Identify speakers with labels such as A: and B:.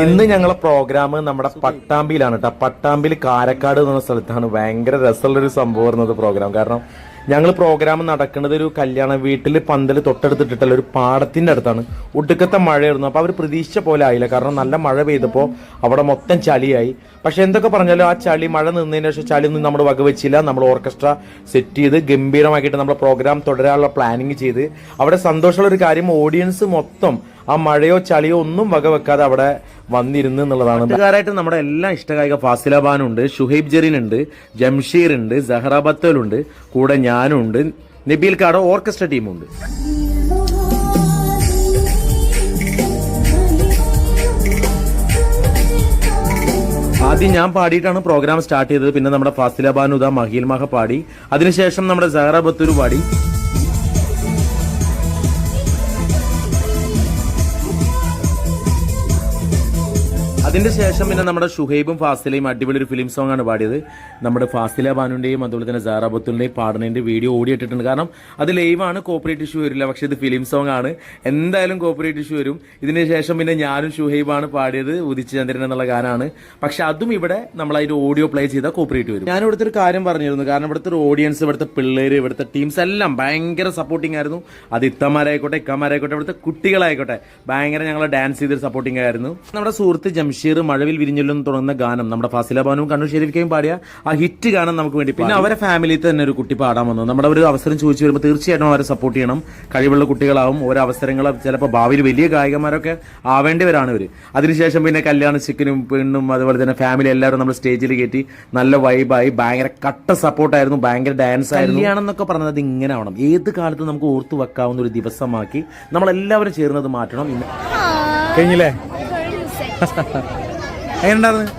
A: ഇന്ന് ഞങ്ങളെ പ്രോഗ്രാം നമ്മുടെ പട്ടാമ്പിയിലാണ് കേട്ടോ. പട്ടാമ്പിയിൽ കാരക്കാട് എന്ന സ്ഥലത്താണ്. ഭയങ്കര രസമുള്ളൊരു സംഭവം വരുന്നത് പ്രോഗ്രാം. കാരണം ഞങ്ങൾ പ്രോഗ്രാം നടക്കുന്നത് ഒരു കല്യാണ വീട്ടിൽ പന്തൽ തൊട്ടടുത്തിട്ടുള്ള ഒരു പാടത്തിന്റെ അടുത്താണ്. ഒടുക്കത്തെ മഴയായിരുന്നു. അപ്പൊ അവർ പ്രതീക്ഷിച്ച പോലെ ആയില്ല. കാരണം നല്ല മഴ പെയ്തപ്പോൾ അവിടെ മൊത്തം ചളിയായി. പക്ഷെ എന്തൊക്കെ പറഞ്ഞാലും ആ ചളി മഴ നിന്നതിന് ശേഷം ചളി ഒന്നും നമ്മൾ വകവെച്ചില്ല. നമ്മൾ ഓർക്കസ്ട്ര സെറ്റ് ചെയ്ത് ഗംഭീരമാക്കിയിട്ട് നമ്മുടെ പ്രോഗ്രാം തുടരാനുള്ള പ്ലാനിങ് ചെയ്ത് അവിടെ സന്തോഷമുള്ള ഒരു കാര്യം, ഓഡിയൻസ് മൊത്തം ആ മഴയോ ചളിയോ ഒന്നും വകവെക്കാതെ അവിടെ വന്നിരുന്നു എന്നുള്ളതാണ്. ഇതുകാരായിട്ട് നമ്മുടെ എല്ലാ ഇഷ്ടഗായിക ഫാസില ബാനുണ്ട്, ഷുഹൈബ് ജെറിൻ ഉണ്ട്, ജംഷീർ ഉണ്ട്, സഹറ ബത്തൽ ഉണ്ട്, കൂടെ ഞാനും ഉണ്ട്, നബീൽ കാടോ ഓർക്കസ്ട്ര ടീമുണ്ട്. ആദ്യം ഞാൻ പാടിയിട്ടാണ് പ്രോഗ്രാം സ്റ്റാർട്ട് ചെയ്തത്. പിന്നെ നമ്മുടെ ഫാസില ബാനുദ മഹീൽ മഹ പാടി. അതിനുശേഷം നമ്മുടെ സഹറ ബത്തൂർ പാടി. അതിന്റെ ശേഷം പിന്നെ നമ്മുടെ ഷുഹൈബും ഫാസിലയും അടിപൊളി ഒരു ഫിലിം സോങ് ആണ് പാടിയത്. നമ്മുടെ ഫാസില ബാനുവിന്റെയും അതുപോലെ തന്നെ സഹറ ബത്തൂറിന്റെയും പാടുന്നതിന്റെ വീഡിയോ ഓടിയിട്ടിട്ടുണ്ട്. കാരണം അത് ലൈവാണ്, കോപ്പറേറ്റ് ഇഷ്യൂ വരില്ല. പക്ഷെ ഇത് ഫിലിം സോങ് ആണ്, എന്തായാലും കോപ്പറേറ്റ് ഇഷ്യൂ വരും. ഇതിന് ശേഷം പിന്നെ ഞാനും ഷുഹൈബാണ് പാടിയത്, ഉദിച്ച ചന്ദ്രൻ എന്നുള്ള ഗാനാണ്. പക്ഷെ അതും ഇവിടെ നമ്മൾ അതിന്റെ ഓഡിയോ പ്ലേ ചെയ്താൽ കോപ്പറേറ്റ് വരും. ഞാൻ ഇവിടുത്തെ ഒരു കാര്യം പറഞ്ഞിരുന്നു. കാരണം ഇവിടുത്തെ ഒരു ഓഡിയൻസ്, ഇവിടുത്തെ പിള്ളേര്, ഇവിടുത്തെ ടീംസ് എല്ലാം ഭയങ്കര സപ്പോർട്ടിംഗ് ആയിരുന്നു. അത് ഇത്തമാരായിക്കോട്ടെ ഇക്കമാരായിക്കോട്ടെ ഇവിടുത്തെ കുട്ടികളായിക്കോട്ടെ ഭയങ്കര ഞങ്ങളെ ഡാൻസ് ചെയ്തൊരു സപ്പോർട്ടിംഗ് ആയിരുന്നു. നമ്മുടെ സുഹൃത്ത് ജംഷീർ മഴവിൽ വിരിഞ്ഞൊല്ലും തുടങ്ങുന്ന ഗാനം നമ്മുടെ ഫാസില ബാനുവും കണ്ണൂർ ഷെരീഫിക്കയും പാടിയ ആ ഹിറ്റ് ഗാനം നമുക്ക് വേണ്ടി. പിന്നെ അവരെ ഫാമിലിയിൽ തന്നെ ഒരു കുട്ടി പാടാൻ വന്നു. നമ്മുടെ ഒരു അവസരം ചോദിച്ചു വരുമ്പോൾ തീർച്ചയായിട്ടും അവരെ സപ്പോർട്ട് ചെയ്യണം. കഴിവുള്ള കുട്ടികളാവും. ഓരോ അവസരങ്ങൾ ചിലപ്പോൾ ഭാവിയിൽ വലിയ ഗായികമാരൊക്കെ ആവേണ്ടവരാണ് ഇവർ. അതിനുശേഷം പിന്നെ കല്യാണ ചിക്കനും പെണ്ണും അതുപോലെ തന്നെ ഫാമിലി എല്ലാവരും നമ്മൾ സ്റ്റേജിൽ കയറ്റി നല്ല വൈബായി. ഭയങ്കര കട്ട സപ്പോർട്ടായിരുന്നു, ഭയങ്കര ഡാൻസ് ആയിരുന്നു. കല്യാണമെന്നൊക്കെ പറഞ്ഞത് ഇങ്ങനെ ആവണം. ഏത് കാലത്ത് നമുക്ക് ഓർത്തു വെക്കാവുന്ന ഒരു ദിവസമാക്കി നമ്മളെല്ലാവരും ചേർന്നത് മാറ്റണം. കഴിഞ്ഞില്ലേ? എങ്ങനെയുണ്ടായിരുന്നു?